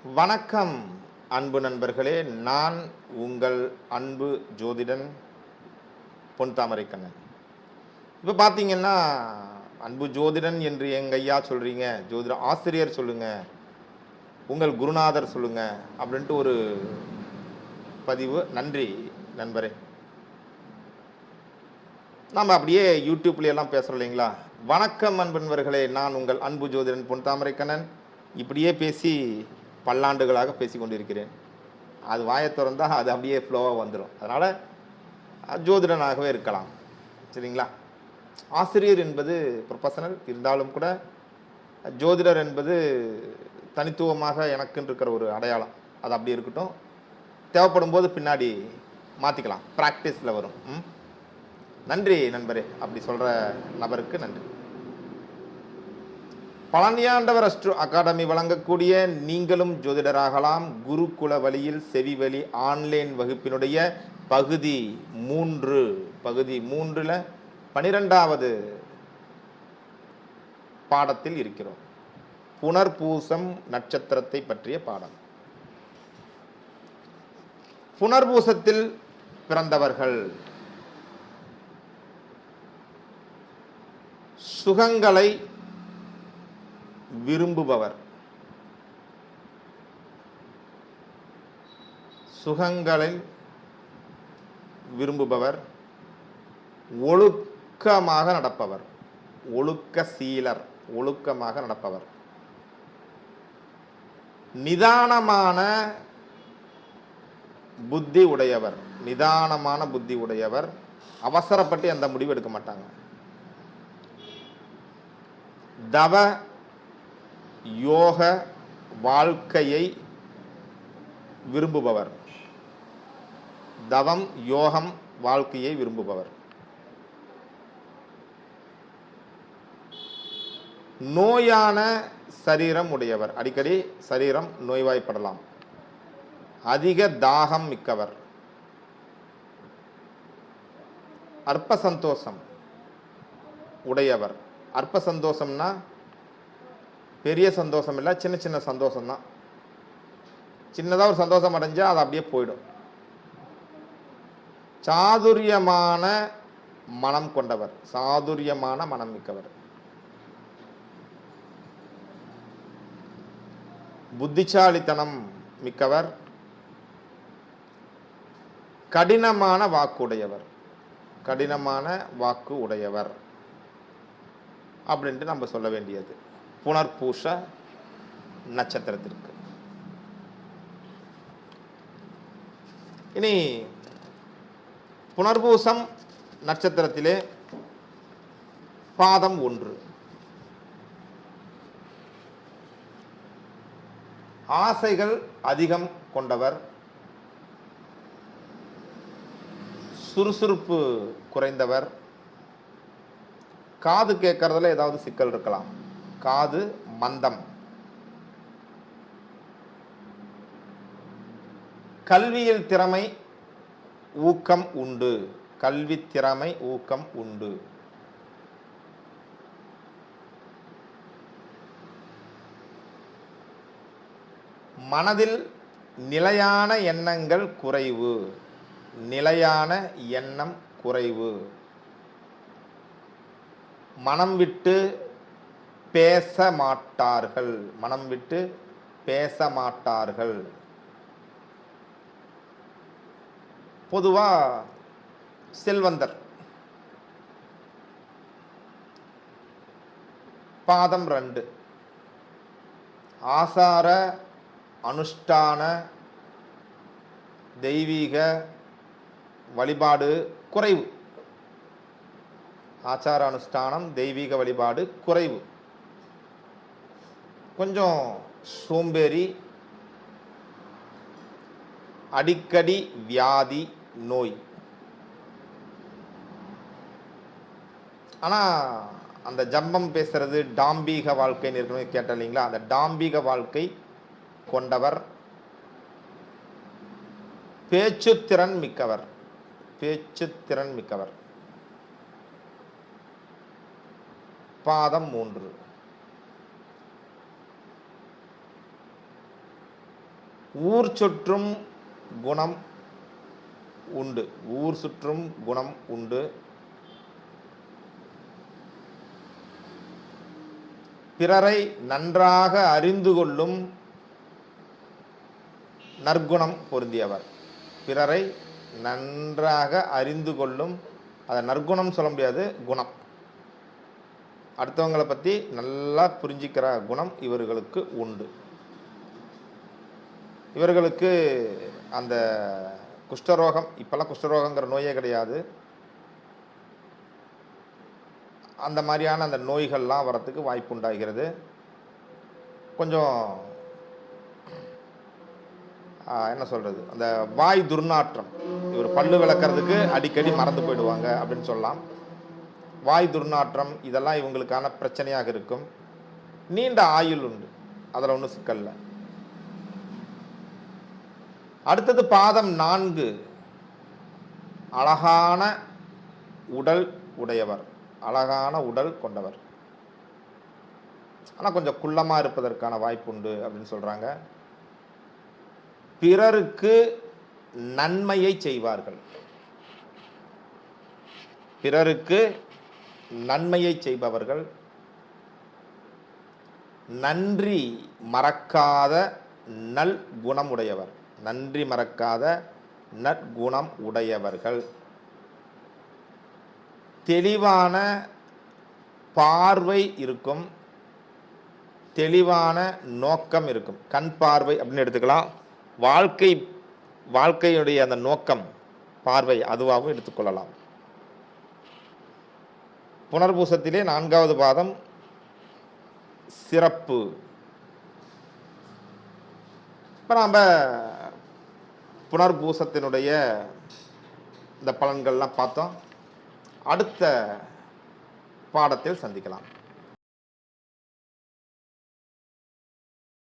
வணக்கம் அன்பு நண்பர்களே. நான் உங்கள் அன்பு ஜோதிடன் பொன் தாமரைக்கண்ணன். இப்போ பார்த்தீங்கன்னா, அன்பு ஜோதிடன் என்று எங்க ஐயா சொல்றீங்க, ஜோதிட ஆசிரியர் சொல்லுங்க, உங்கள் குருநாதர் சொல்லுங்க அப்படின்ட்டு ஒரு பதிவு. நன்றி நண்பரே. நம்ம அப்படியே யூடியூப்ல எல்லாம் பேசுறோம் இல்லைங்களா? வணக்கம் அன்பு நண்பர்களே, நான் உங்கள் அன்பு ஜோதிடன் பொன் தாமரைக்கண்ணன். இப்படியே பேசி பல்லாண்டுகளாக பேசி கொண்டிருக்கிறேன். அது வாயை திறந்தா அது அப்படியே ஃப்ளோவாக வந்துடும். அதனால் ஜோதிடனாகவே இருக்கலாம், சரிங்களா? ஆசிரியர் என்பது ப்ரொஃபஷனல் இருந்தாலும் கூட ஜோதிடர் என்பது தனித்துவமாக எனக்குன்னு இருக்கிற ஒரு அடையாளம். அது அப்படி இருக்கட்டும். தேவைப்படும் போது பின்னாடி மாற்றிக்கலாம், ப்ராக்டிஸில் வரும். நன்றி நண்பரே, அப்படி சொல்கிற நபருக்கு நன்றி. பழனியாண்டவர் அஸ்ட்ரோ அகாடமி வழங்கக்கூடிய நீங்களும் ஜோதிடராகலாம் குருகுல வழியில் செவி வழி ஆன்லைன் வகுப்பினுடைய பகுதி 3 12வது பாடத்தில் இருக்கிறோம். புனர்பூசம் நட்சத்திரத்தை பற்றிய பாடம். புனர்பூசத்தில் பிறந்தவர்கள் சுகங்களை விரும்புபவர், சுகங்களை விரும்புபவர், ஒழுக்கமாக நடப்பவர், ஒழுக்க சீலர், ஒழுக்கமாக நடப்பவர், நிதானமான புத்தி உடையவர், நிதானமான புத்தி உடையவர், அவசரப்பட்டு எந்த முடிவு எடுக்க மாட்டாங்க, தவ யோக வாழ்க்கையை விரும்புபவர், தவம் யோகம் வாழ்க்கையை விரும்புபவர், நோயான சரீரம் உடையவர், அடிக்கடி சரீரம் நோய்வாய்ப்படலாம், அதிக தாகம் மிக்கவர், அற்ப சந்தோஷம் உடையவர். அற்ப சந்தோஷம்னா பெரிய சந்தோஷம் இல்லை, சின்ன சின்ன சந்தோஷம் தான். சின்னதாக ஒரு சந்தோஷம் அடைஞ்சால் அது அப்படியே போயிடும். சாதுரியமான மனம் கொண்டவர், சாதுரியமான மனம் மிக்கவர், புத்திசாலித்தனம் மிக்கவர், கடினமான வாக்குடையவர், கடினமான வாக்கு உடையவர் அப்படின்ட்டு நம்ம சொல்ல வேண்டியது புனர்பூச நட்சத்திரத்திற்கு. இனி புனர்பூசம் நட்சத்திரத்திலே பாதம் 1. ஆசைகள் அதிகம் கொண்டவர், சுறுசுறுப்பு குறைந்தவர், காது கேட்கறதுல ஏதாவது சிக்கல் இருக்கலாம், காது மந்தம், கல்வியில் திறமை ஊக்கம் உண்டு, கல்வி திறமை ஊக்கம் உண்டு, மனதில் நிலையான எண்ணங்கள் குறைவு, நிலையான எண்ணம் குறைவு, மனம் விட்டு பேச மாட்டார்கள், மனம் விட்டு பேச மாட்டார்கள். பொதுவா செல்வந்தர். பாதம் 2. ஆசார அனுஷ்டான தெய்வீக வழிபாடு குறைவு, ஆச்சார அனுஷ்டானம் தெய்வீக வழிபாடு குறைவு, கொஞ்சம் சோம்பேறி, அடிக்கடி வியாதி நோய். ஆனா அந்த ஜம்பம் பேசுறது டாம்பீக வாழ்க்கைன்னு இருக்கணும் கேட்டேன் இல்லைங்களா? அந்த டாம்பீக வாழ்க்கை கொண்டவர், பேச்சுத்திறன் மிக்கவர், பேச்சுத்திறன் மிக்கவர். பாதம் 3. ஊர் சுற்றும் குணம் உண்டு. ஊர் சுற்றும் குணம் உண்டு. பிறரை நன்றாக அறிந்து கொள்ளும் நற்குணம் பொருந்தியவர். பிறரை நன்றாக அறிந்து கொள்ளும், அதை நற்குணம் சொல்ல முடியாது, குணம். அடுத்தவங்களை பற்றி நல்லா புரிஞ்சிக்கிற குணம் இவர்களுக்கு உண்டு. இவர்களுக்கு அந்த குஷ்டரோகம், இப்போல்லாம் குஷ்டரோகங்கிற நோயே கிடையாது, அந்த மாதிரியான அந்த நோய்கள்லாம் வரத்துக்கு வாய்ப்பு உண்டாகிறது. கொஞ்சம் என்ன சொல்கிறது, அந்த வாய் துர்நாற்றம், இவர் பல்லு விளக்கிறதுக்கு அடிக்கடி மறந்து போயிடுவாங்க அப்படின்னு சொல்லலாம். வாய் துர்நாற்றம் இதெல்லாம் இவங்களுக்கான பிரச்சனையாக இருக்கும். நீண்ட ஆயுள் உண்டு, அதில் ஒன்றும் சிக்கல்ல. அடுத்தது பாதம் 4, அழகான உடல் உடையவர், அழகான உடல் கொண்டவர். ஆனால் கொஞ்சம் குள்ளமாக இருப்பதற்கான வாய்ப்பு உண்டு அப்படின்னு சொல்கிறாங்க. பிறருக்கு நன்மையை செய்வார்கள். பிறருக்கு நன்மையை செய்பவர்கள். நன்றி மறக்காத நல் குணம் உடையவர். நன்றி மறக்காத நற்குணம் உடையவர்கள். தெளிவான பார்வை இருக்கும், தெளிவான நோக்கம் இருக்கும். கண் பார்வை அப்படின்னு எடுத்துக்கலாம். வாழ்க்கையுடைய அந்த நோக்கம், பார்வை அதுவாகவும் எடுத்துக்கொள்ளலாம். புனர்பூசத்திலே 4வது பாதம் சிறப்பு. இப்போ நாம் புனர்பூசத்தினுடைய இந்த பலன்கள்லாம் பார்த்தோம். அடுத்த பாடத்தில் சந்திக்கலாம்.